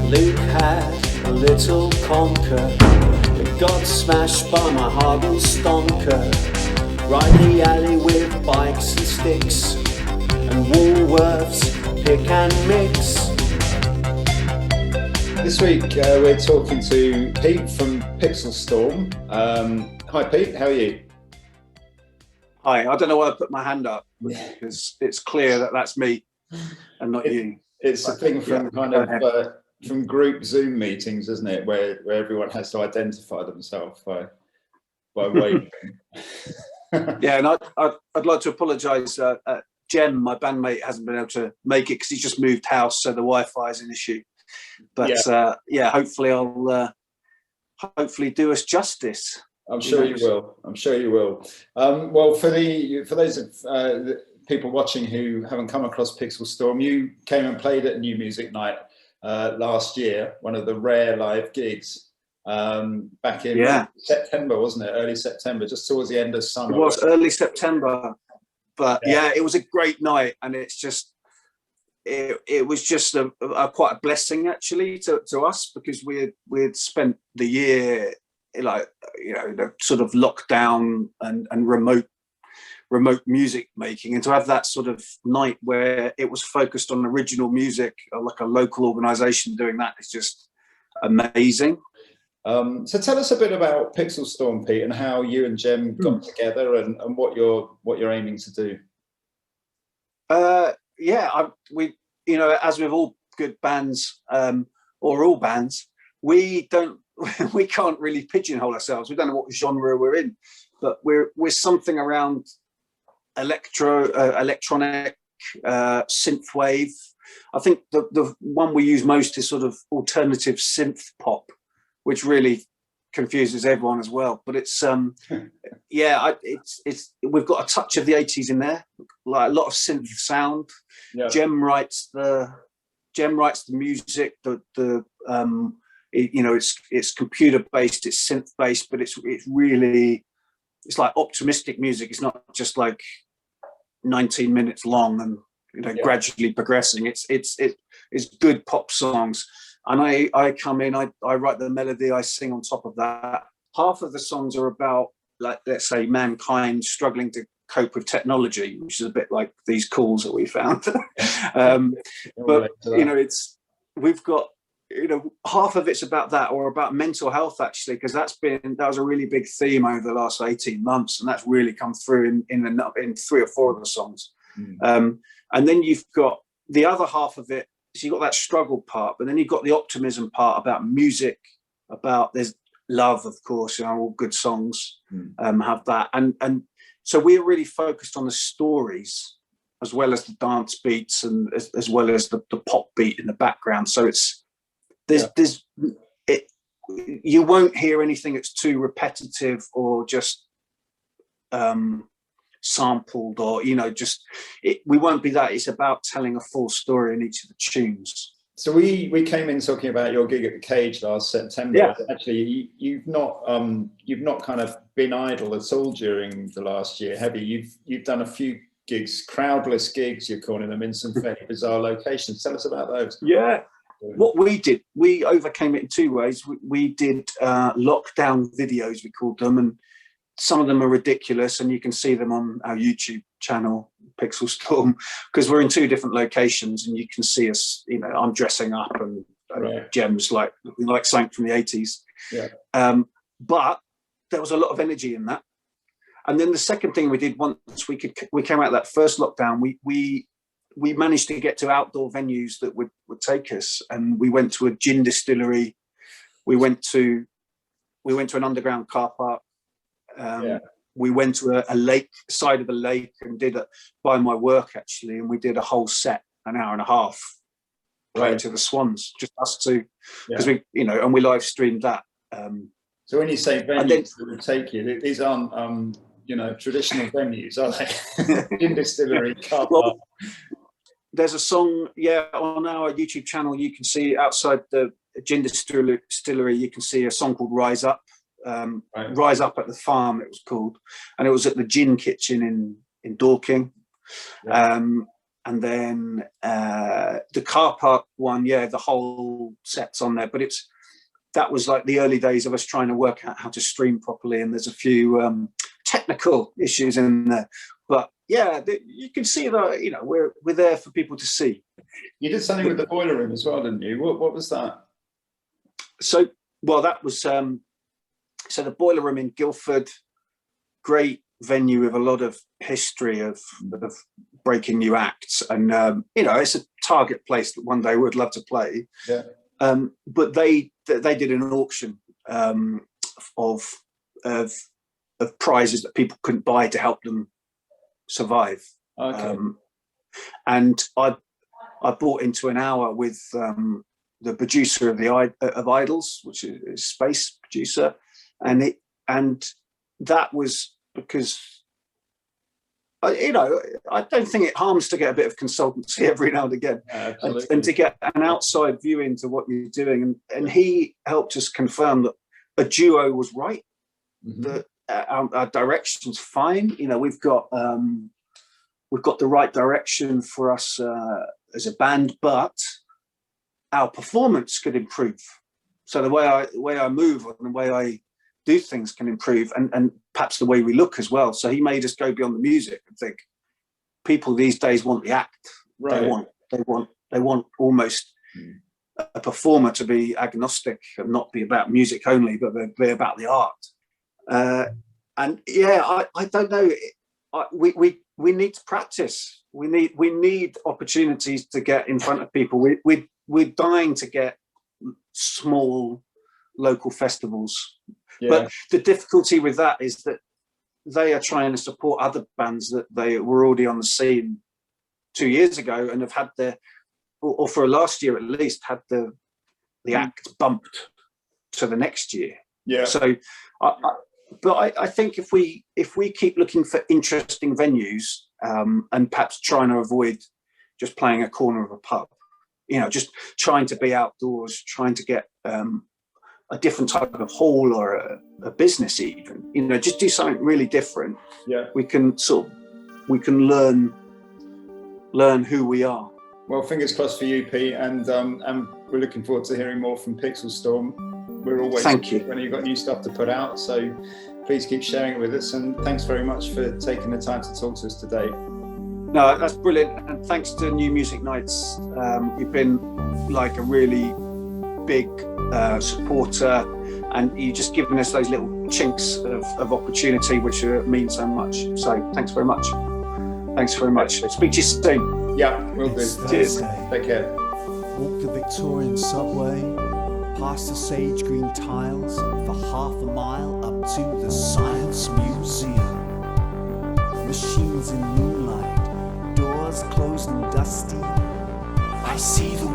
Luke had a little conker, but got smashed by my hardened stonker. Ride the alley with bikes and sticks, and Woolworths pick and mix. This week we're talking to Pete from Pixelstorm. Hi Pete, how are you? Hi, I don't know why I put my hand up because it's clear that that's me and not you. It's a thing from from group Zoom meetings, isn't it, where everyone has to identify themselves by waving. Yeah, and I'd like to apologise. Jem, my bandmate, hasn't been able to make it because he's just moved house, so the Wi-Fi is an issue. But hopefully I'll hopefully do us justice. I'm sure you will. I'm sure you will. Well, for those of people watching who haven't come across Pixelstorm, you came and played at New Music Night last year, one of the rare live gigs back in September, wasn't it? Early September, just towards the end of summer. It was early September, but it was a great night, and it's just. It was just quite a blessing actually to us, because we'd spent the year the sort of lockdown and remote music making, and to have that sort of night where it was focused on original music, like a local organisation doing that, is just amazing. So tell us a bit about Pixelstorm, Pete, and how you and Jem got together, and what you're aiming to do. As with all good bands, or all bands, we can't really pigeonhole ourselves. We don't know what genre we're in, but we're something around electronic, synthwave. I think the one we use most is sort of alternative synth pop, which really confuses everyone as well. But it's we've got a touch of the 80s in there, like a lot of synth sound. Jem writes the music. It's computer based, it's synth based, but it's like optimistic music. It's not just like 19 minutes long and gradually progressing. It's good pop songs. And I come in, I write the melody, I sing on top of that. Half of the songs are about, like, let's say, mankind struggling to cope with technology, which is a bit like these calls that we found. But we've got half of it's about that, or about mental health actually, because that was a really big theme over the last 18 months, and that's really come through in 3 or 4 of the songs. And then you've got the other half of it. So you've got that struggle part, but then you've got the optimism part about music, there's love, of course, all good songs have that. And so we're really focused on the stories as well as the dance beats, and as well as the pop beat in the background. So you won't hear anything that's too repetitive or just sampled, or we won't be that. It's about telling a full story in each of the tunes. So we came in talking about your gig at the Cage last September. Yeah. Actually, you've not kind of been idle at all during the last year, have you? You've done a few gigs, crowdless gigs, you're calling them, in some fairly bizarre locations. Tell us about those. Yeah. What we did, we overcame it in 2 ways. We did lockdown videos, we called them, and some of them are ridiculous, and you can see them on our YouTube channel, Pixelstorm, because we're in 2 different locations, and you can see us. I'm dressing up, and Jem's like something from the 80s. Yeah. But there was a lot of energy in that. And then the second thing we did, once we came out of that first lockdown, we managed to get to outdoor venues that would take us, and we went to a gin distillery. We went to an underground car park. We went to a lake, side of a lake, and did it by my work actually, and we did a whole set, an hour and a half, playing to the Swans, just us two, because we live streamed that. So when you say venues that would take you, these aren't traditional venues, are they? In distillery, car park. There's a song, on our YouTube channel. You can see outside the gin distillery. You can see a song called "Rise Up." Rise Up at the Farm, it was called, and it was at the Gin Kitchen in Dorking. and then the car park one, the whole set's on there. But that was like the early days of us trying to work out how to stream properly, and there's a few technical issues in there. But yeah, you can see that, you know, we're there for people to see. You did something with the boiler room as well, didn't you? What was that? So, well, that was so the boiler room in Guildford, great venue with a lot of history of breaking new acts, and you know, it's a target place that one day would love to play. Yeah. But they did an auction of prizes that people couldn't buy to help them survive. Okay. And I bought into an hour with the producer of Idols, which is a space producer, and that was because you know, I don't think it harms to get a bit of consultancy every now and again, and to get an outside view into what you're doing. And he helped us confirm that a duo was right, that our direction's fine. You know, we've got the right direction for us as a band, but our performance could improve. So the way I move and the way I do things can improve, and perhaps the way we look as well. So he made us go beyond the music and think people these days want the act. Right. They want almost a performer to be agnostic and not be about music only, but be about the art. And yeah, I don't know. We need to practice. We need opportunities to get in front of people. We're dying to get small local festivals. Yeah. But the difficulty with that is that they are trying to support other bands that they were already on the scene 2 years ago and have had or for last year at least, had the act bumped to the next year. Yeah. So, I think if we keep looking for interesting venues and perhaps trying to avoid just playing a corner of a pub, you know, just trying to be outdoors, trying to get a different type of hall or a business even, you know, just do something really different. Yeah. We can learn who we are. Well, fingers crossed for you, Pete, and we're looking forward to hearing more from Pixelstorm. We're always when you've got new stuff to put out, so please keep sharing it with us, and thanks very much for taking the time to talk to us today. No, that's brilliant, and thanks to New Music Nights. You've been like a really big supporter, and you've just given us those little chinks of opportunity, which mean so much. So thanks very much. Thanks very much. Speak to you soon. Yeah, will do. Cheers. Take care. Walk the Victorian subway, past the sage green tiles, for half a mile up to the Science Museum. Machines in moonlight, doors closed and dusty. I see the